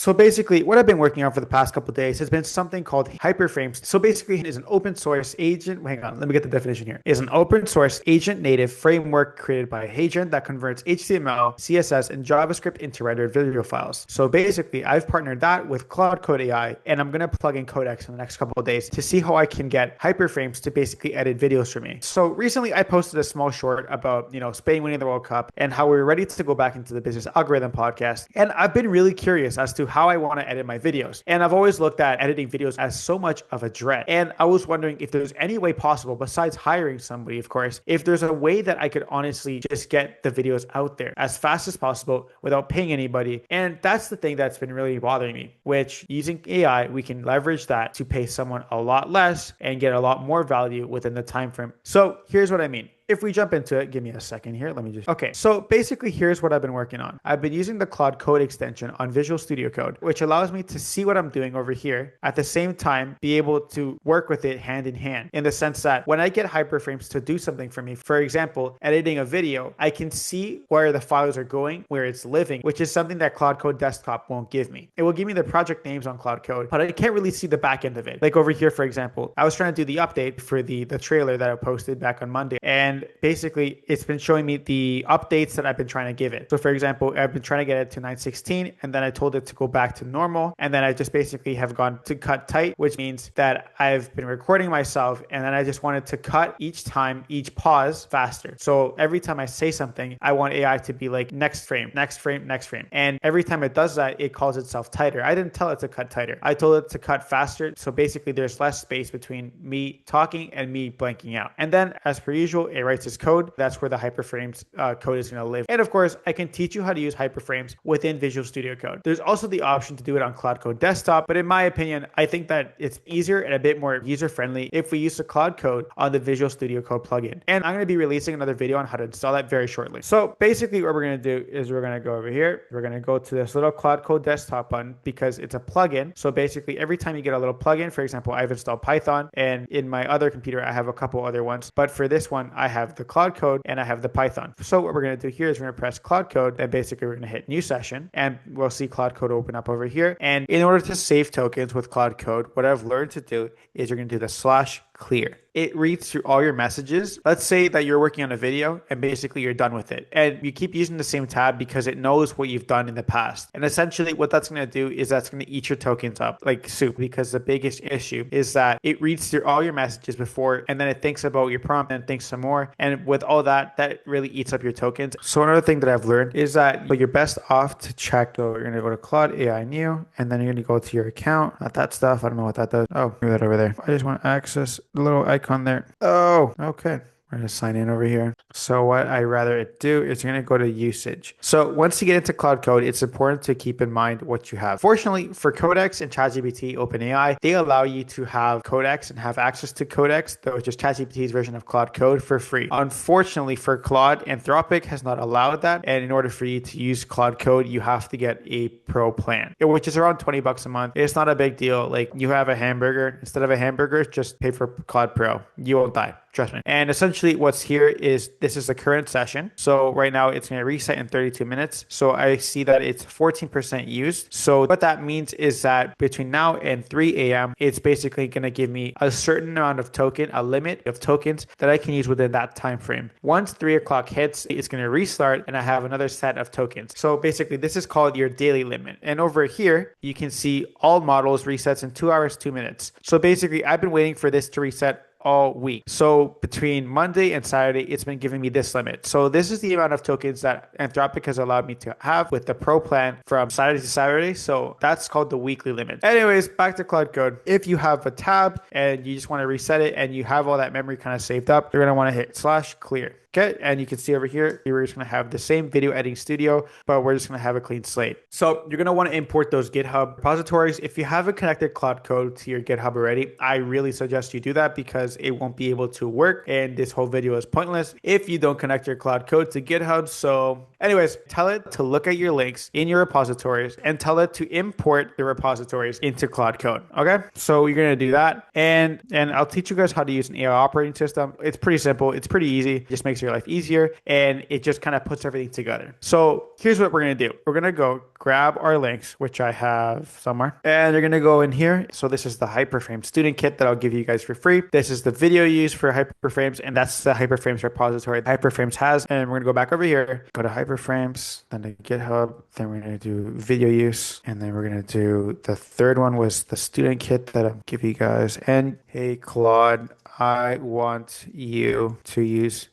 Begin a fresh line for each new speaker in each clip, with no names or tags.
So basically, what I've been working on for the past couple of days has been something called HyperFrames. So basically, it is an open source agent. Hang on, let me get the definition here. It is an open source agent native framework created by agent that converts HTML, CSS, and JavaScript into rendered video files. So basically, I've partnered that with Claude Code AI, and I'm going to plug in Codex in the next couple of days to see how I can get HyperFrames to basically edit videos for me. So recently, I posted a small short about, Spain winning the World Cup and how we're ready to go back into the business algorithm podcast. And I've been really curious as to how I want to edit my videos. And I've always looked at editing videos as so much of a dread. And I was wondering if there's any way possible, besides hiring somebody, of course, if there's a way that I could honestly just get the videos out there as fast as possible without paying anybody. And that's the thing that's been really bothering me, which using AI, we can leverage that to pay someone a lot less and get a lot more value within the time frame. So here's what I mean. If we jump into it, give me a second here. Okay. So basically, here's what I've been working on. I've been using the Claude Code extension on Visual Studio Code, which allows me to see what I'm doing over here. At the same time, be able to work with it hand in hand, in the sense that when I get HyperFrames to do something for me, for example, editing a video, I can see where the files are going, where it's living, which is something that Claude Code Desktop won't give me. It will give me the project names on Claude Code, but I can't really see the back end of it. Like over here, for example, I was trying to do the update for the trailer that I posted back on Monday, and basically it's been showing me the updates that I've been trying to give it. So for example, I've been trying to get it to 916, and then I told it to go back to normal, and then I just basically have gone to cut tight, which means that I've been recording myself, and then I just wanted to cut each time, each pause faster. So every time I say something, I want AI to be like next frame, next frame, next frame. And every time it does that, it calls itself tighter. I didn't tell it to cut tighter. I told it to cut faster. So basically there's less space between me talking and me blanking out. And then as per usual, it writes its code. That's where the HyperFrames code is going to live. And of course, I can teach you how to use HyperFrames within Visual Studio Code. There's also the option to do it on Claude Code Desktop, but in my opinion, I think that it's easier and a bit more user-friendly if we use the Claude Code on the Visual Studio Code plugin. And I'm going to be releasing another video on how to install that very shortly. So basically what we're going to do is we're going to go over here. We're going to go to this little Claude Code Desktop button because it's a plugin. So basically every time you get a little plugin, for example, I've installed Python, and in my other computer, I have a couple other ones. But for this one, I have the Claude Code and I have the Python. So what we're going to do here is we're going to press Claude Code, and basically we're going to hit new session, and we'll see Claude Code open up over here. And in order to save tokens with Claude Code, what I've learned to do is you're going to do the /clear. It reads through all your messages. Let's say that you're working on a video and basically you're done with it, and you keep using the same tab because it knows what you've done in the past. And essentially what that's going to do is that's going to eat your tokens up like soup, because the biggest issue is that it reads through all your messages before, and then it thinks about your prompt and thinks some more. And with all that, that really eats up your tokens. So another thing that I've learned is that you're best off to check. So you're going to go to Claude AI new, and then you're going to go to your account. Not that stuff. I don't know what that does. Oh, move that over there. I just want to access the little icon there. Oh, okay. We're going to sign in over here. So what I rather it do is you're going to go to usage. So once you get into Claude Code, it's important to keep in mind what you have. Fortunately for Codex and ChatGPT, OpenAI, they allow you to have Codex and have access to Codex, which is ChatGPT's version of Claude Code, for free. Unfortunately for Claude, Anthropic has not allowed that. And in order for you to use Claude Code, you have to get a pro plan, which is around $20 a month. It's not a big deal. Like you have a hamburger, instead of a hamburger, just pay for Claude Pro. You won't die. Trust me. And essentially what's here is this is the current session. So right now it's going to reset in 32 minutes. So I see that it's 14% used. So what that means is that between now and 3 a.m., it's basically going to give me a certain amount of token, a limit of tokens that I can use within that time frame. Once 3 o'clock hits, it's going to restart and I have another set of tokens. So basically this is called your daily limit. And over here, you can see all models resets in 2 hours, 2 minutes. So basically I've been waiting for this to reset all week. So between Monday and Saturday, it's been giving me this limit. So this is the amount of tokens that Anthropic has allowed me to have with the pro plan from Saturday to Saturday. So that's called the weekly limit. Anyways, back to Claude Code. If you have a tab and you just want to reset it and you have all that memory kind of saved up, you're going to want to hit /clear. Okay, and you can see over here, we're just going to have the same video editing studio, but we're just going to have a clean slate. So you're going to want to import those GitHub repositories. If you haven't connected Claude Code to your GitHub already, I really suggest you do that because it won't be able to work and this whole video is pointless if you don't connect your Claude Code to GitHub. So anyways, tell it to look at your links in your repositories and tell it to import the repositories into Claude Code. Okay, so you're going to do that. And I'll teach you guys how to use an AI operating system. It's pretty simple. It's pretty easy. It just makes your your life easier, and it just kind of puts everything together. So here's what we're going to do. We're going to go grab our links, which I have somewhere, and you're going to go in here. So this is the HyperFrame student kit that I'll give you guys for free. This is the video used for HyperFrames, and that's the HyperFrames repository HyperFrames has. And we're going to go back over here, go to HyperFrames, then to GitHub, then we're going to do video use, and then we're going to do the third one was the student kit that I'll give you guys. And hey, Claude, I want you to use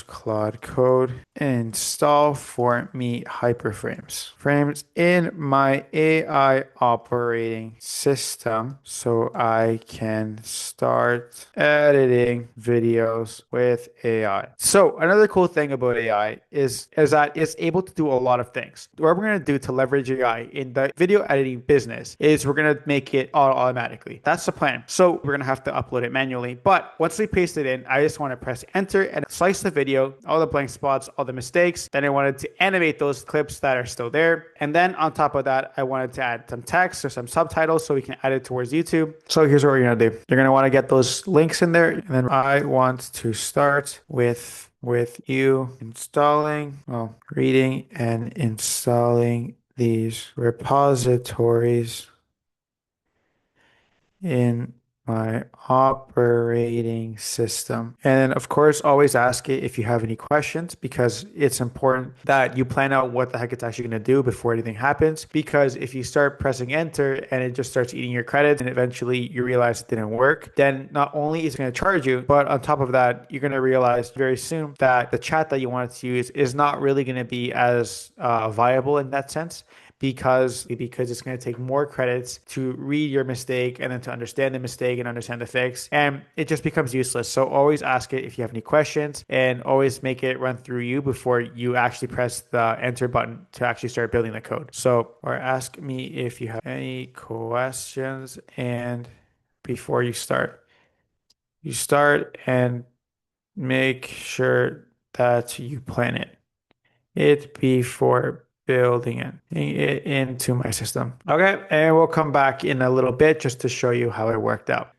Claude Code and install for me HyperFrames frames in my AI operating system so I can start editing videos with AI. So another cool thing about AI is that it's able to do a lot of things. What we're going to do to leverage AI in the video editing business is we're going to make it automatically. That's the plan. So we're going to have to upload it manually. But once we paste it in, I just want to press enter and slice the video, all the blank spots, all the mistakes. Then I wanted to animate those clips that are still there. And then on top of that, I wanted to add some text or some subtitles so we can add it towards YouTube. So here's what we're going to do. You're going to want to get those links in there. And then I want to start with you reading and installing these repositories in my operating system. And of course, always ask it if you have any questions, because it's important that you plan out what the heck it's actually going to do before anything happens. Because if you start pressing enter and it just starts eating your credits and eventually you realize it didn't work, then not only is it going to charge you, but on top of that, you're going to realize very soon that the chat that you wanted to use is not really going to be as viable in that sense. Because it's going to take more credits to read your mistake and then to understand the mistake and understand the fix. And it just becomes useless. So always ask it if you have any questions, and always make it run through you before you actually press the enter button to actually start building the code. So, or ask me if you have any questions, and before you start and make sure that you plan it before building it into my system. Okay, and we'll come back in a little bit just to show you how it worked out.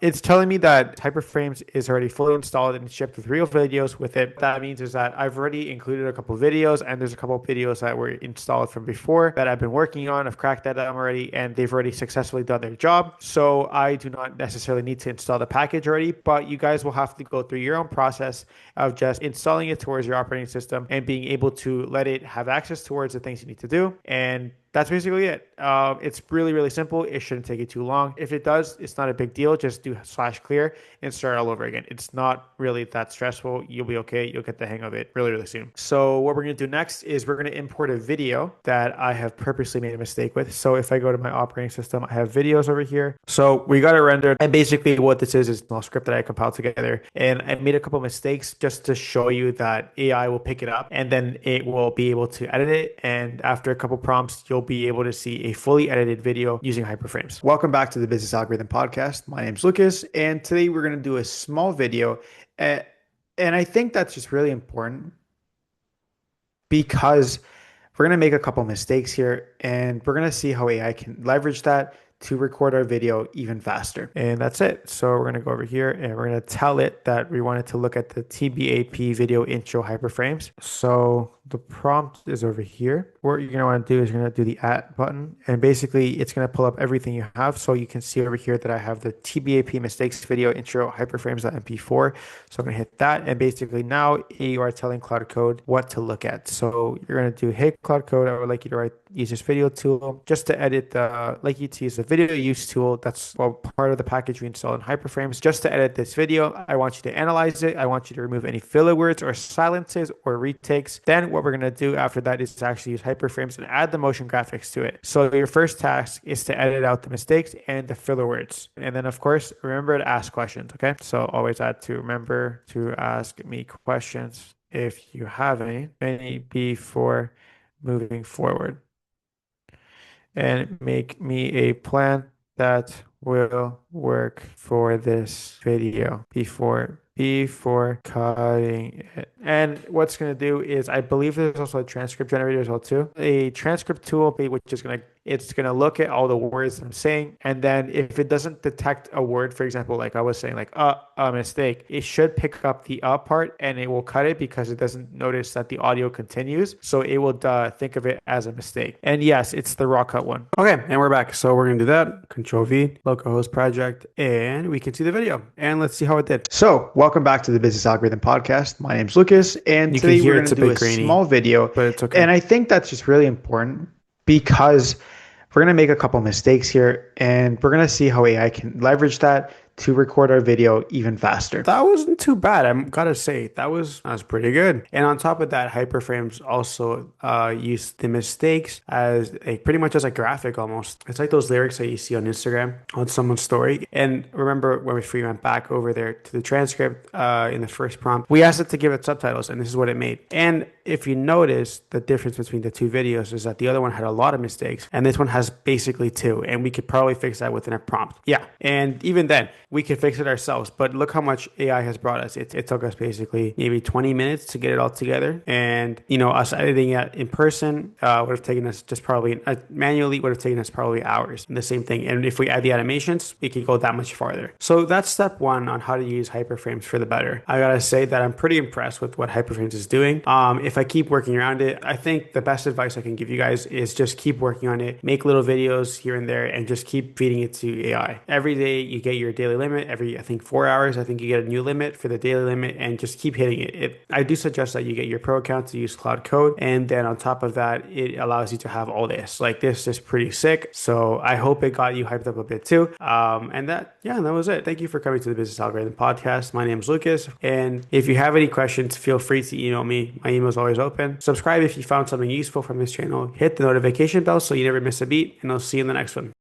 It's telling me that HyperFrames is already fully installed and shipped with real videos with it. What that means is that I've already included a couple of videos, and there's a couple of videos that were installed from before that I've been working on. I've cracked that out already, and they've already successfully done their job. So I do not necessarily need to install the package already, but you guys will have to go through your own process of just installing it towards your operating system and being able to let it have access towards the things you need to do. And that's basically it. It's really, really simple. It shouldn't take you too long. If it does, it's not a big deal. Just do /clear and start all over again. It's not really that stressful. You'll be okay. You'll get the hang of it really, really soon. So what we're going to do next is we're going to import a video that I have purposely made a mistake with. So if I go to my operating system, I have videos over here. So we got it rendered. And basically what this is a small script that I compiled together. And I made a couple mistakes just to show you that AI will pick it up, and then it will be able to edit it. And after a couple prompts, you'll be able to see a fully edited video using HyperFrames. Welcome back to the Business Algorithm Podcast. My name's Lucas, and today we're going to do a small video. And I think that's just really important because we're going to make a couple mistakes here, and we're going to see how AI can leverage that to record our video even faster. And that's it. So we're going to go over here and we're going to tell it that we wanted to look at the TBAP video intro HyperFrames. So the prompt is over here. What you're going to want to do is you're going to do the add button, and basically it's going to pull up everything you have. So you can see over here that I have the TBAP mistakes video intro HyperFrames.mp4. So I'm going to hit that, and basically now you are telling Claude Code what to look at. So you're going to do, hey Claude Code, I would like you to use this video tool just to edit like you to use the video use tool. That's part of the package we installed in HyperFrames. Just to edit this video, I want you to analyze it. I want you to remove any filler words or silences or retakes. Then what we're going to do after that is to actually use HyperFrames and add the motion graphics to it. So your first task is to edit out the mistakes and the filler words. And then of course, remember to ask questions. Okay. So always add to remember to ask me questions if you have any before moving forward, and make me a plan that will work for this video before before cutting it. And what's going to do is I believe there's also a transcript generator as well too. A transcript tool, which is going to it's going to look at all the words I'm saying. And then if it doesn't detect a word, for example, like I was saying, like a mistake, it should pick up the part and it will cut it because it doesn't notice that the audio continues. So it will think of it as a mistake. And yes, it's the raw cut one.
Okay, and we're back. So we're going to do that. Control V, localhost project, and we can see the video. And let's see how it did.
So welcome back to the Business Algorithm Podcast. My name's Lucas, and today we're going to do a small video.
But it's okay.
And I think that's just really important because we're going to make a couple mistakes here, and we're going to see how AI can leverage that to record our video even faster.
That wasn't too bad. I'm gotta say that was pretty good. And on top of that, HyperFrames also used the mistakes as pretty much as a graphic almost. It's like those lyrics that you see on Instagram on someone's story. And remember when we went back over there to the transcript in the first prompt, we asked it to give it subtitles, and this is what it made. And if you notice, the difference between the two videos is that the other one had a lot of mistakes, and this one has basically 2. And we could probably fix that within a prompt. Yeah, and even then, we could fix it ourselves, but look how much AI has brought us. It took us basically maybe 20 minutes to get it all together. And, us editing it in person would have taken us manually would have taken us probably hours. And the same thing. And if we add the animations, it can go that much farther. So that's step 1 on how to use HyperFrames for the better. I gotta say that I'm pretty impressed with what HyperFrames is doing. If I keep working around it, I think the best advice I can give you guys is just keep working on it, make little videos here and there, and just keep feeding it to AI. Every day you get your daily limit. Every, I think, 4 hours, I think you get a new limit for the daily limit, and just keep hitting it. I do suggest that you get your pro account to use Claude Code, and then on top of that, it allows you to have all this. Like, this is pretty sick. So I hope it got you hyped up a bit too. And that was it. Thank you for coming to the Business Algorithm Podcast. My name is Lucas, and if you have any questions, feel free to email me. My email is always open. Subscribe if you found something useful from this channel. Hit the notification bell so you never miss a beat, and I'll see you in the next one.